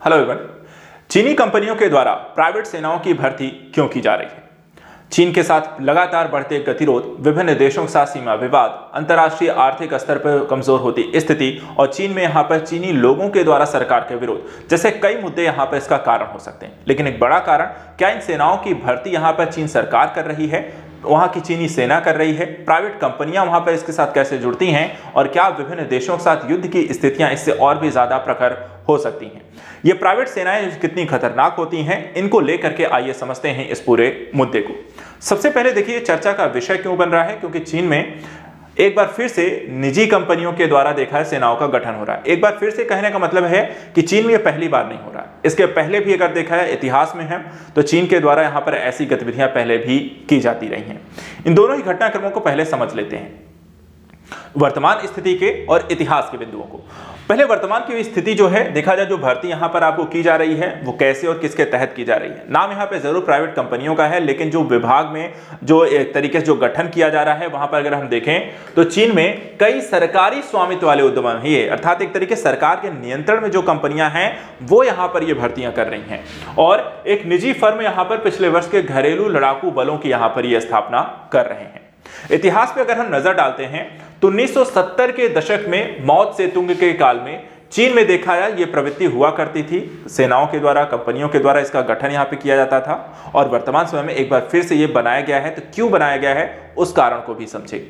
Hello everyone. चीनी कंपनियों के द्वारा प्राइवेट सेनाओं की भर्ती क्यों की जा रही है? चीन के साथ लगातार बढ़ते गतिरोध, विभिन्न देशों के साथ सीमा विवाद, अंतर्राष्ट्रीय आर्थिक स्तर पर कमजोर होती स्थिति और चीन में यहाँ पर चीनी लोगों के द्वारा सरकार के विरोध जैसे कई मुद्दे यहाँ पर इसका कारण हो सकते हैं। लेकिन एक बड़ा कारण, क्या इन सेनाओं की भर्ती यहाँ पर चीन सरकार कर रही है, वहां की चीनी सेना कर रही है, प्राइवेट कंपनियां वहां पर इसके साथ कैसे जुड़ती हैं और क्या विभिन्न देशों के साथ युद्ध की स्थितियां इससे और भी ज्यादा प्रखर हो सकती हैं? ये प्राइवेट सेनाएं कितनी खतरनाक होती हैं, इनको लेकर के आइए समझते हैं इस पूरे मुद्दे को। सबसे पहले देखिए चर्चा का विषय क्यों बन रहा है, क्योंकि चीन में एक बार फिर से निजी कंपनियों के द्वारा देखा है सेनाओं का गठन हो रहा है। एक बार फिर से कहने का मतलब है कि चीन में यह पहली बार नहीं हो रहा है, इसके पहले भी अगर देखा है इतिहास में है तो चीन के द्वारा यहां पर ऐसी गतिविधियां पहले भी की जाती रही हैं। इन दोनों ही घटनाक्रमों को पहले समझ लेते हैं, वर्तमान स्थिति के और इतिहास के बिंदुओं को। पहले वर्तमान की स्थिति जो है देखा जाए, जो भर्ती यहां पर आपको की जा रही है वो कैसे और किसके तहत की जा रही है। नाम यहां पे जरूर प्राइवेट कंपनियों का है, लेकिन जो विभाग में जो एक तरीके से जो गठन किया जा रहा है वहां पर अगर हम देखें तो चीन में कई सरकारी स्वामित्व वाले उद्यम ही, अर्थात एक तरीके सरकार के नियंत्रण में जो कंपनियां हैं वो यहां पर ये भर्तियां कर रही हैं। और एक निजी फर्म यहां पर पिछले वर्ष के घरेलू लड़ाकू बलों की यहां पर ये स्थापना कर रहे हैं। इतिहास पे अगर हम नजर डालते हैं तो 1970 के दशक में माओ त्से-तुंग के काल में चीन में देखा जाए ये प्रवृत्ति हुआ करती थी, सेनाओं के द्वारा, कंपनियों के द्वारा इसका गठन यहां पे किया जाता था। और वर्तमान समय में एक बार फिर से ये बनाया गया है, तो क्यों बनाया गया है उस कारण को भी समझे।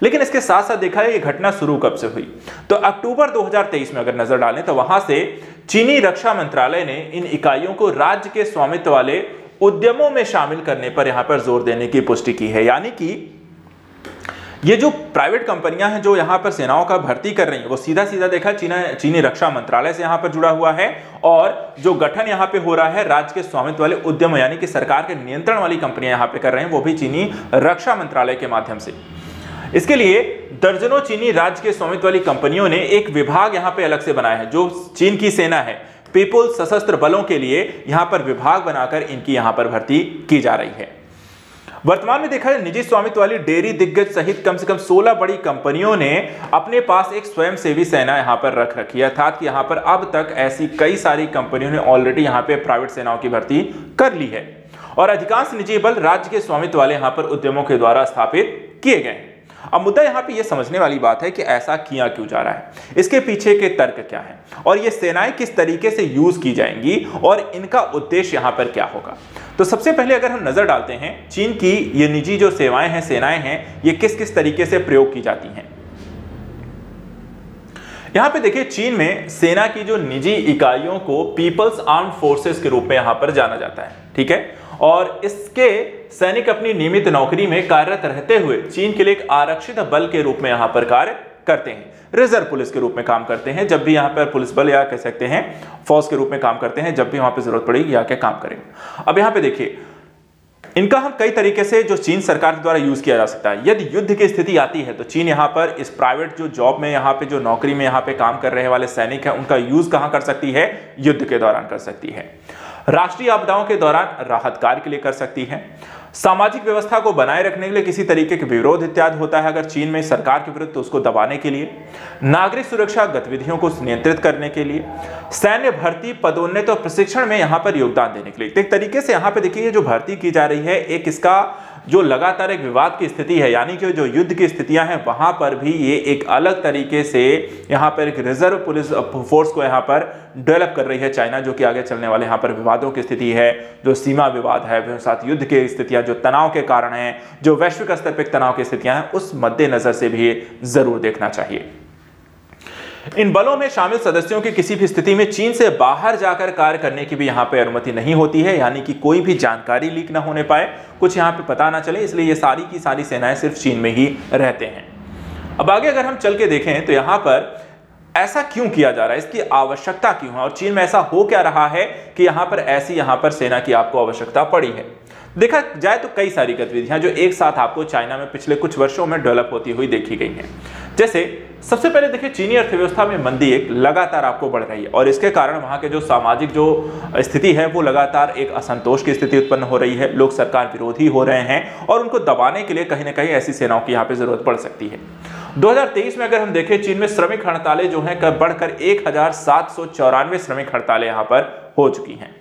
लेकिन इसके साथ साथ देखा है ये घटना शुरू कब से हुई, तो अक्टूबर 2023 में अगर नजर डालें तो वहां से चीनी रक्षा मंत्रालय ने इन इकाइयों को राज्य के स्वामित्व वाले उद्यमों में शामिल करने पर यहां पर जोर देने की पुष्टि की है। यानी कि ये जो प्राइवेट कंपनियां हैं जो यहां पर सेनाओं का भर्ती कर रही हैं वो सीधा सीधा देखा चीनी रक्षा मंत्रालय से यहां पर जुड़ा हुआ है, और जो गठन यहां पे हो रहा है राज्य के स्वामित्व वाले उद्यम यानी कि सरकार के नियंत्रण वाली कंपनियां यहां पे कर रहे हैं, वो भी चीनी रक्षा मंत्रालय के माध्यम से। इसके लिए दर्जनों चीनी राज्य के स्वामित्व वाली कंपनियों ने एक विभाग यहां पे अलग से बनाया है, जो चीन की सेना है, पीपुल्स सशस्त्र बलों के लिए यहां पर विभाग बनाकर इनकी यहां पर भर्ती की जा रही है। वर्तमान में देखा जाए निजी स्वामित्व वाली डेयरी दिग्गज सहित कम से कम 16 बड़ी कंपनियों ने अपने पास एक स्वयंसेवी सेना यहां पर रख रखी है, अर्थात कि यहां पर अब तक ऐसी कई सारी कंपनियों ने ऑलरेडी यहां पे प्राइवेट सेनाओं की भर्ती कर ली है। और अधिकांश निजी बल राज्य के स्वामित्व वाले यहां पर उद्यमों के द्वारा स्थापित किए गए हैं। अब मुद्दा यहां पे ये समझने वाली बात है कि ऐसा किया क्यों जा रहा है, इसके पीछे के तर्क क्या है और ये सेनाएं किस तरीके से यूज की जाएंगी और इनका उद्देश्य यहां पर क्या होगा। तो सबसे पहले अगर हम नजर डालते हैं चीन की ये निजी जो सेवाएं हैं, सेनाएं हैं, ये किस किस तरीके से प्रयोग की जाती हैं। यहां पे देखिए चीन में सेना की जो निजी इकाइयों को पीपल्स आर्म्ड फोर्सेस के रूप में यहां पर जाना जाता है, ठीक है। और इसके सैनिक अपनी नियमित नौकरी में कार्यरत रहते हुए चीन के लिए एक आरक्षित बल के रूप में यहां पर कार्य करते हैं, रिजर्व पुलिस के रूप में काम करते हैं। जब भी यहां पर पुलिस बल या कह सकते हैं फौज के रूप में काम करते हैं, जब भी वहां पर जरूरत पड़ेगी आके काम करेंगे। अब यहां पे देखिए इनका हम कई तरीके से जो चीन सरकार द्वारा यूज किया जा सकता है। यदि युद्ध की स्थिति आती है तो चीन यहां पर इस प्राइवेट जो जॉब में यहां पे जो नौकरी में यहां पे काम कर रहे वाले सैनिक हैं उनका यूज कहां कर सकती है, युद्ध के दौरान कर सकती है। राष्ट्रीय आपदाओं के दौरान राहत कार्य के लिए कर सकती है। सामाजिक व्यवस्था को बनाए रखने के लिए किसी तरीके के विरोध इत्यादि होता है अगर चीन में सरकार के विरुद्ध, तो उसको दबाने के लिए, नागरिक सुरक्षा गतिविधियों को नियंत्रित करने के लिए, सैन्य भर्ती, पदोन्नति और प्रशिक्षण में यहां पर योगदान देने के लिए। एक तरीके से यहां पे देखिए जो भर्ती की जा रही है, एक इसका जो लगातार एक विवाद की स्थिति है, यानी कि जो युद्ध की स्थितियां हैं वहां पर भी ये एक अलग तरीके से यहां पर एक रिजर्व पुलिस फोर्स को यहां पर डेवलप कर रही है चाइना, जो कि आगे चलने वाले यहां पर विवादों की स्थिति है, जो सीमा विवाद है, साथ युद्ध की स्थितियां, जो तनाव के कारण हैं, जो वैश्विक स्तर पर तनाव की स्थितियां हैं, उस मद्देनजर से भी जरूर देखना चाहिए। इन बलों में शामिल सदस्यों की किसी भी स्थिति में चीन से बाहर जाकर कार्य करने की भी यहां पे अनुमति नहीं होती है, यानी कि कोई भी जानकारी लीक ना होने पाए, कुछ यहां पे पता ना चले, इसलिए ये सारी की सारी सेनाएं सिर्फ चीन में ही रहते हैं। अब आगे अगर हम चल के देखें तो यहां पर ऐसा क्यों किया जा रहा है, इसकी आवश्यकता क्यों है और चीन में ऐसा हो क्या रहा है कि यहां पर ऐसी यहां पर सेना की आपको आवश्यकता पड़ी है। देखा जाए तो कई सारी गतिविधियां जो एक साथ आपको चाइना में पिछले कुछ वर्षों में डेवलप होती हुई देखी गई हैं। जैसे सबसे पहले देखिए, चीनी अर्थव्यवस्था में मंदी एक लगातार आपको बढ़ रही है और इसके कारण वहां के जो सामाजिक जो स्थिति है वो लगातार एक असंतोष की स्थिति उत्पन्न हो रही है। लोग सरकार विरोधी हो रहे हैं और उनको दबाने के लिए कहीं ना कहीं ऐसी सेनाओं की यहाँ पे जरूरत पड़ सकती है। 2023 में अगर हम देखें, चीन में श्रमिक हड़तालें जो हैं बढ़कर 1794 श्रमिक हड़तालें यहाँ पर हो चुकी हैं।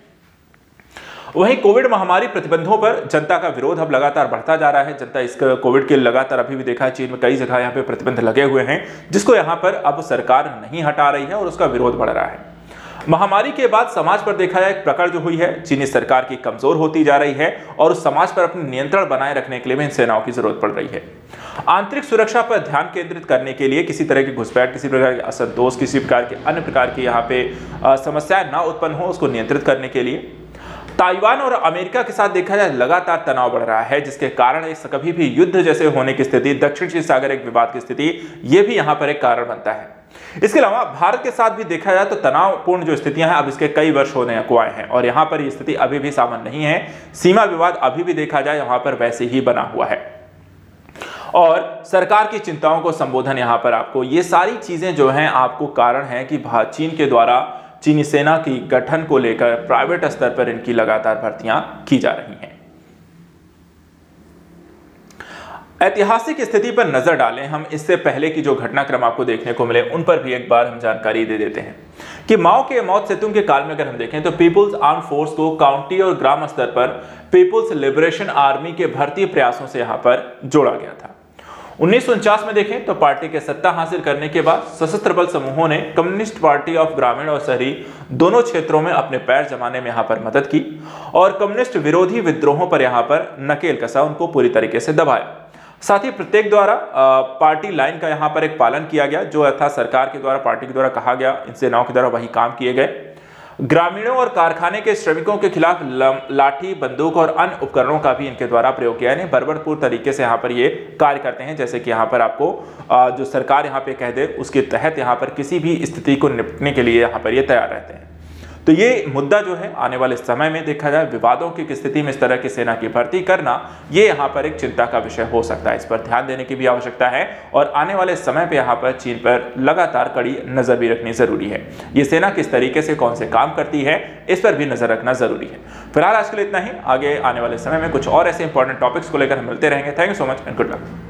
वहीं कोविड महामारी प्रतिबंधों पर जनता का विरोध अब लगातार बढ़ता जा रहा है। जनता इस कोविड के लगातार अभी भी देखा है, चीन में कई जगह यहाँ पे प्रतिबंध लगे हुए हैं जिसको यहाँ पर अब सरकार नहीं हटा रही है और उसका विरोध बढ़ रहा है। महामारी के बाद समाज पर देखा जाए एक प्रकड़ जो हुई है, चीनी सरकार की कमजोर होती जा रही है और उस समाज पर अपने नियंत्रण बनाए रखने के लिए भी इन सेनाओं की जरूरत पड़ रही है। आंतरिक सुरक्षा पर ध्यान केंद्रित करने के लिए किसी तरह की घुसपैठ, किसी प्रकार के असंतोष, किसी प्रकार के अन्य प्रकार की यहाँ पे समस्याएं ना उत्पन्न हो, उसको नियंत्रित करने के लिए ताइवान और अमेरिका के साथ देखा जाए लगातार तनाव बढ़ रहा है, जिसके कारण इस कभी भी युद्ध जैसे होने की स्थिति, दक्षिण चीन सागर एक विवाद की स्थिति, यह भी यहां पर एक कारण बनता है। इसके अलावा भारत के साथ भी देखा जाए तो तनावपूर्ण जो स्थितियां हैं अब इसके कई वर्ष होने को आए हैं और यहां पर यह स्थिति अभी भी सामान्य नहीं है। सीमा विवाद अभी भी देखा जाए यहां पर वैसे ही बना हुआ है और सरकार की चिंताओं को संबोधन यहां पर आपको, ये सारी चीजें जो हैं आपको कारण है कि चीन के द्वारा चीनी सेना की गठन को लेकर प्राइवेट स्तर पर इनकी लगातार भर्तियां की जा रही हैं। ऐतिहासिक स्थिति पर नजर डालें हम, इससे पहले की जो घटनाक्रम आपको देखने को मिले उन पर भी एक बार हम जानकारी दे देते हैं कि माओ के मौत सेतुंग के काल में अगर हम देखें तो पीपुल्स आर्म फोर्स को काउंटी और ग्राम स्तर पर पीपुल्स लिबरेशन आर्मी के भर्ती प्रयासों से यहां पर जोड़ा गया था। 1949 में देखें तो पार्टी के सत्ता हासिल करने के बाद सशस्त्र बल समूहों ने कम्युनिस्ट पार्टी ऑफ ग्रामीण और शहरी दोनों क्षेत्रों में अपने पैर जमाने में यहां पर मदद की और कम्युनिस्ट विरोधी विद्रोहों पर यहां पर नकेल कसा, उनको पूरी तरीके से दबाया। साथ ही प्रत्येक द्वारा पार्टी लाइन का यहां पर एक पालन किया गया, जो अर्थात सरकार के द्वारा, पार्टी के द्वारा कहा गया, इन सेनाओं के द्वारा वही काम किए गए। ग्रामीणों और कारखाने के श्रमिकों के खिलाफ लाठी, बंदूक और अन्य उपकरणों का भी इनके द्वारा प्रयोग किया, यानी बर्बरपूर्ण तरीके से यहाँ पर ये कार्य करते हैं। जैसे कि यहाँ पर आपको जो सरकार यहाँ पे कह दे उसके तहत यहाँ पर किसी भी स्थिति को निपटने के लिए यहाँ पर ये तैयार रहते हैं। तो ये मुद्दा जो है आने वाले समय में देखा जाए विवादों की स्थिति में इस तरह की सेना की भर्ती करना, ये यहाँ पर एक चिंता का विषय हो सकता है। इस पर ध्यान देने की भी आवश्यकता है और आने वाले समय पे यहाँ पर चीन पर लगातार कड़ी नजर भी रखनी जरूरी है। ये सेना किस तरीके से कौन से काम करती है इस पर भी नजर रखना जरूरी है। फिलहाल आज के लिए इतना ही, आगे आने वाले समय में कुछ और ऐसे इंपॉर्टेंट टॉपिक्स को लेकर हम मिलते रहेंगे। Thank you so much and good luck.